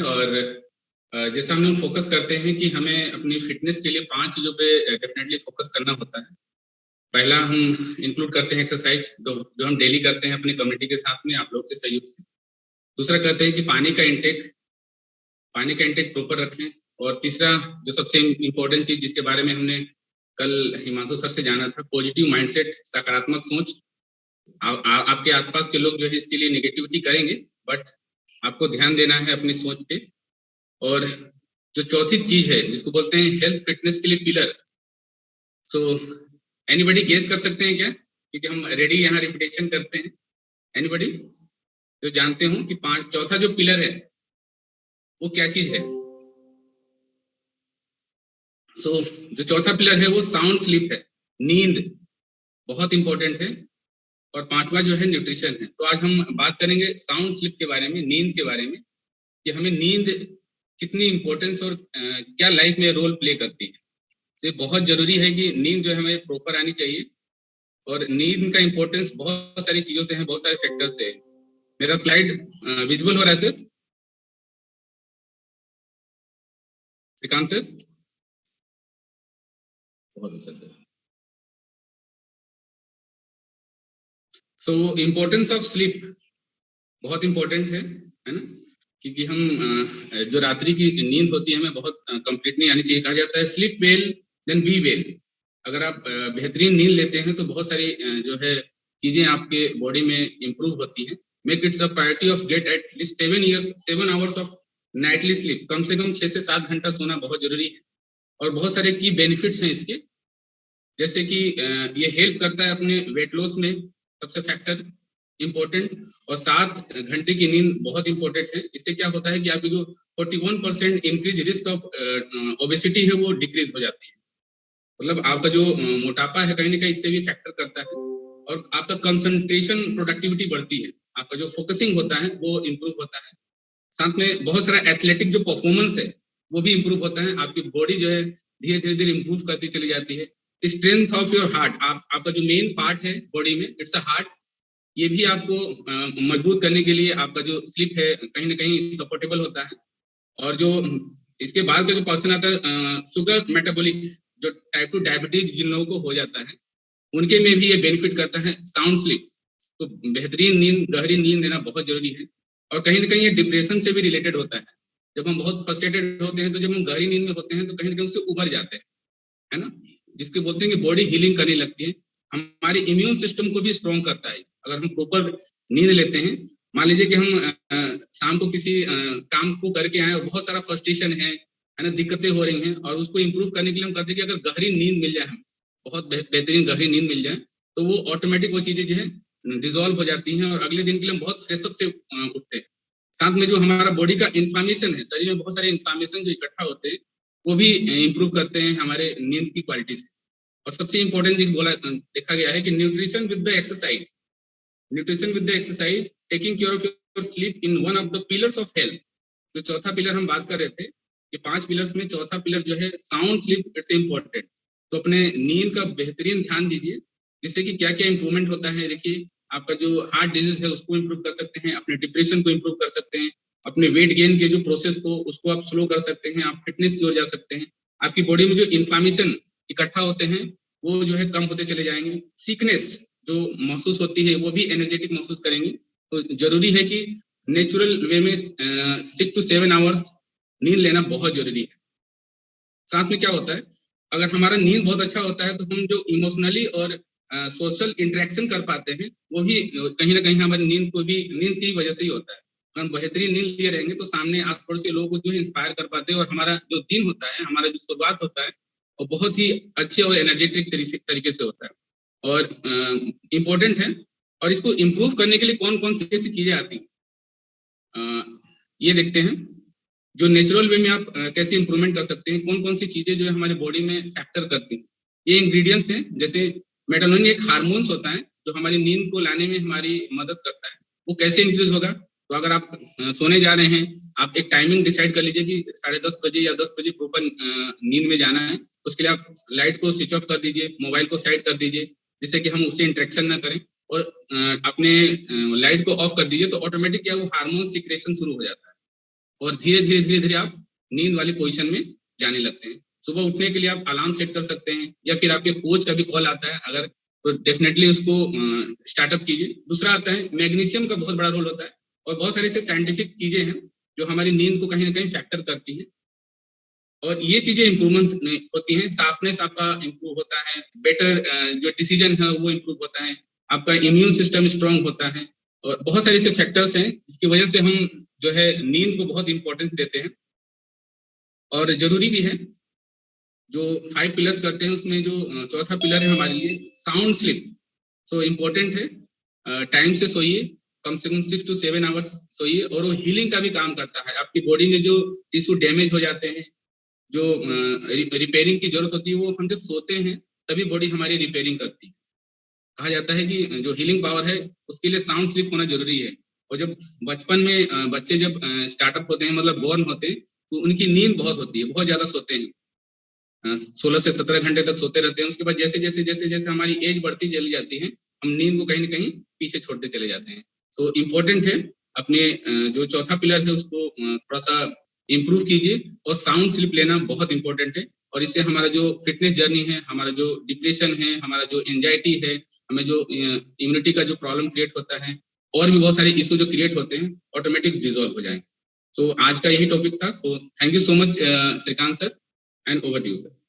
और जैसा हम लोग फोकस करते हैं कि हमें अपनी फिटनेस के लिए 5 चीज़ों पे डेफिनेटली फोकस करना होता है। पहला हम इंक्लूड करते हैं एक्सरसाइज, जो हम डेली करते हैं अपनी कम्युनिटी के साथ में आप लोग के सहयोग से। दूसरा कहते हैं कि पानी का इंटेक प्रॉपर रखें। और तीसरा जो सबसे इम्पोर्टेंट चीज जिसके बारे में हमने कल हिमांशु सर से जाना था, पॉजिटिव माइंडसेट, सकारात्मक सोच। आपके आसपास के लोग जो है इसके लिए नेगेटिविटी करेंगे, बट आपको ध्यान देना है अपनी सोच पे। और जो चौथी चीज है जिसको बोलते हैं हेल्थ फिटनेस के लिए पिलर। सो एनीबडी गेस कर सकते हैं क्या? क्योंकि हम रेडी यहाँ रिपीटेशन करते हैं। एनीबडी जो जानते हो कि चौथा जो पिलर है वो क्या चीज है? जो चौथा पिलर है वो साउंड स्लीप है, नींद बहुत इंपॉर्टेंट है। और पांचवा जो है न्यूट्रिशन है। तो आज हम बात करेंगे साउंड स्लीप के बारे में, नींद के बारे में, कि हमें नींद कितनी इंपॉर्टेंस और क्या लाइफ में रोल प्ले करती है। तो ये बहुत जरूरी है कि नींद जो है हमें प्रॉपर आनी चाहिए। और नींद का इंपॉर्टेंस बहुत सारी चीजों से है, बहुत सारे फैक्टर से है। मेरा स्लाइड विजिबल हो रहा है सर? श्रीकांत सर? बहुत अच्छा sir. So importance of sleep बहुत इंपॉर्टेंट है ना? क्योंकि हम जो रात्रि की नींद होती है हमें बहुत कंप्लीट नहीं आनी चाहिए। कहा जाता है sleep well then be well. अगर आप बेहतरीन नींद लेते हैं तो बहुत सारी जो है चीजें आपके बॉडी में इंप्रूव होती हैं। Make its a priority of get at least 7 hours of nightly sleep. कम से कम 6 से 7 घंटा सोना बहुत जरूरी है। और बहुत सारे की बेनिफिट्स हैं इसके, जैसे कि ये हेल्प करता है अपने वेट लॉस में, सबसे फैक्टर इंपॉर्टेंट। और 7 घंटे की नींद बहुत इंपॉर्टेंट है। इससे क्या होता है कि आपकी जो 41% इंक्रीज रिस्क ऑफ ओबेसिटी है वो डिक्रीज हो जाती है। मतलब आपका जो मोटापा है कहीं ना कहीं इससे भी फैक्टर करता है। और आपका कंसंट्रेशन प्रोडक्टिविटी बढ़ती है, आपका जो फोकसिंग होता है वो इम्प्रूव होता है। साथ में बहुत सारा एथलेटिक जो परफॉर्मेंस है वो भी इम्प्रूव होता है। आपकी बॉडी जो है धीरे धीरे इम्प्रूव करती चली जाती है। स्ट्रेंथ ऑफ योर हार्ट, आपका जो मेन पार्ट है बॉडी में, इट्स अ हार्ट, ये भी आपको मजबूत करने के लिए आपका जो स्लीप है कहीं ना कहीं सपोर्टेबल होता है। और जो इसके बाद का जो पर्सन आता है शुगर मेटाबॉलिक, जो टाइप 2 डायबिटीज जिन लोगों को हो जाता है उनके में भी ये बेनिफिट करता है साउंड स्लीप। तो बेहतरीन नींद, गहरी नींद लेना बहुत जरूरी है। और कहीं ना कहीं ये डिप्रेशन से भी रिलेटेड होता है। जब हम बहुत फ्रस्ट्रेटेड होते हैं तो जब हम गहरी नींद में होते हैं तो कहीं ना कहीं उससे उबर जाते हैं, है ना? जिसके बोलते हैं कि बॉडी हीलिंग करने लगती है, हमारे इम्यून सिस्टम को भी स्ट्रॉन्ग करता है अगर हम प्रॉपर नींद लेते हैं। मान लीजिए कि हम शाम को किसी काम को करके आए और बहुत सारा फ्रस्ट्रेशन है ना, दिक्कतें हो रही हैं, और उसको इंप्रूव करने के लिए हम कहते हैं कि अगर गहरी नींद मिल जाए, हमें बहुत बेहतरीन गहरी नींद मिल जाए, तो वो ऑटोमेटिक वो चीजें जो है डिजोल्व हो जाती हैं और अगले दिन के लिए हम बहुत फ्रेशअप से उठते हैं। साथ में जो हमारा बॉडी का इन्फ्लामेशन है, शरीर में बहुत सारे इन्फ्लामेशन जो इकट्ठा होते हैं वो भी इंप्रूव करते हैं हमारे नींद की क्वालिटी से। और सबसे इंपॉर्टेंट चीज देखा गया है कि nutrition with the exercise taking care of your sleep in one of the pillars of health. जो चौथा पिलर हम बात कर रहे थे कि 5 पिलर्स में चौथा पिलर जो है साउंड स्लीप, इट्स इंपॉर्टेंट। तो अपने नींद का बेहतरीन ध्यान दीजिए, जिससे कि क्या क्या इंप्रूवमेंट होता है। देखिए, आपका जो हार्ट डिजीज है उसको इंप्रूव कर सकते हैं, अपने डिप्रेशन को इंप्रूव कर सकते हैं, अपने वेट गेन के जो प्रोसेस को उसको आप स्लो कर सकते हैं, आप फिटनेस की ओर जा सकते हैं। आपकी बॉडी में जो इन्फ्लामेशन इकट्ठा होते हैं वो जो है कम होते चले जाएंगे। सीकनेस जो महसूस होती है वो भी एनर्जेटिक महसूस करेंगे। तो जरूरी है कि नेचुरल वे में 6 to 7 आवर्स नींद लेना बहुत जरूरी है। साथ में क्या होता है, अगर हमारा नींद बहुत अच्छा होता है तो हम जो इमोशनली और सोशल इंटरेक्शन कर पाते हैं वो भी कहीं ना कहीं हमारी नींद की वजह से ही होता है। हम बेहतरीन नींद लिए रहेंगे तो सामने आस पड़ोस के लोगों को जो है इंस्पायर कर पाते हैं, और हमारा जो दिन होता है, हमारा जो शुरुआत होता है वो बहुत ही अच्छे और एनर्जेटिक तरीके से होता है। और इम्पोर्टेंट है। और इसको इम्प्रूव करने के लिए कौन कौन सी ऐसी चीजें आती हैं ये देखते हैं। जो नेचुरल वे में आप कैसे इंप्रूवमेंट कर सकते हैं, कौन कौन सी चीजें जो है हमारे बॉडी में फैक्टर करती हैं। ये इंग्रेडिएंट्स हैं, जैसे मेलाटोनिन एक हार्मोन्स होता है जो हमारी नींद को लाने में हमारी मदद करता है। वो कैसे इंक्रीज होगा? तो अगर आप सोने जा रहे हैं, आप एक टाइमिंग डिसाइड कर लीजिए कि 10:30 बजे या 10 बजे प्रॉपर नींद में जाना है। तो उसके लिए आप लाइट को स्विच ऑफ कर दीजिए, मोबाइल को साइड कर दीजिए, जिससे कि हम उससे इंटरेक्शन ना करें, और अपने लाइट को ऑफ कर दीजिए। तो ऑटोमेटिक क्या वो हार्मोन सिक्रेशन शुरू हो जाता है। और धीरे धीरे धीरे धीरे आप नींद वाली पोजीशन में जाने लगते हैं। सुबह उठने के लिए आप अलार्म सेट कर सकते हैं, या फिर आपके कोच का भी कॉल आता है अगर, तो डेफिनेटली उसको स्टार्टअप कीजिए। दूसरा आता है मैग्नीशियम का बहुत बड़ा रोल होता है, और बहुत सारी ऐसे साइंटिफिक चीजें हैं जो हमारी नींद को कहीं ना कहीं फैक्टर करती हैं, और ये चीजें इंप्रूवमेंट होती हैं। शार्पनेस आपका इंप्रूव होता है, बेटर जो डिसीजन है वो इंप्रूव होता है, आपका इम्यून सिस्टम स्ट्रांग होता है, और बहुत सारे ऐसे फैक्टर्स हैं जिसकी वजह से हम जो है नींद को बहुत इंपॉर्टेंस देते हैं, और जरूरी भी है। जो 5 पिलर्स करते हैं उसमें जो चौथा पिलर है हमारे लिए साउंड स्लीप। सो इम्पोर्टेंट है, टाइम से सोइए, कम से कम 6 to 7 आवर्स सोइए, और वो हीलिंग का भी काम करता है। आपकी बॉडी में जो टिश्यू डैमेज हो जाते हैं, जो रिपेयरिंग की जरूरत होती है, वो हम जब सोते हैं तभी बॉडी हमारी रिपेयरिंग करती है। कहा जाता है कि जो हीलिंग पावर है उसके लिए साउंड स्लीप होना जरूरी है। और जब बचपन में बच्चे जब स्टार्टअप होते हैं, मतलब बोर्न होते हैं, तो उनकी नींद बहुत होती है, बहुत ज्यादा सोते हैं, 16 से 17 घंटे तक सोते रहते हैं। उसके बाद जैसे जैसे जैसे जैसे हमारी एज बढ़ती चली जाती है, हम नींद को कहीं ना कहीं पीछे छोड़ते चले जाते हैं। तो इम्पोर्टेंट है अपने जो चौथा पिलर है उसको थोड़ा सा इम्प्रूव कीजिए, और साउंड स्लीप लेना बहुत इंपॉर्टेंट है। और इससे हमारा जो फिटनेस जर्नी है, हमारा जो डिप्रेशन है, हमारा जो एंजाइटी है, हमें जो इम्यूनिटी का जो प्रॉब्लम क्रिएट होता है, और भी बहुत सारे इशू जो क्रिएट होते हैं, ऑटोमेटिक डिजॉल्व हो जाएंगे। सो आज का यही टॉपिक था। So thank you so much Shrikant sir, and over to you sir.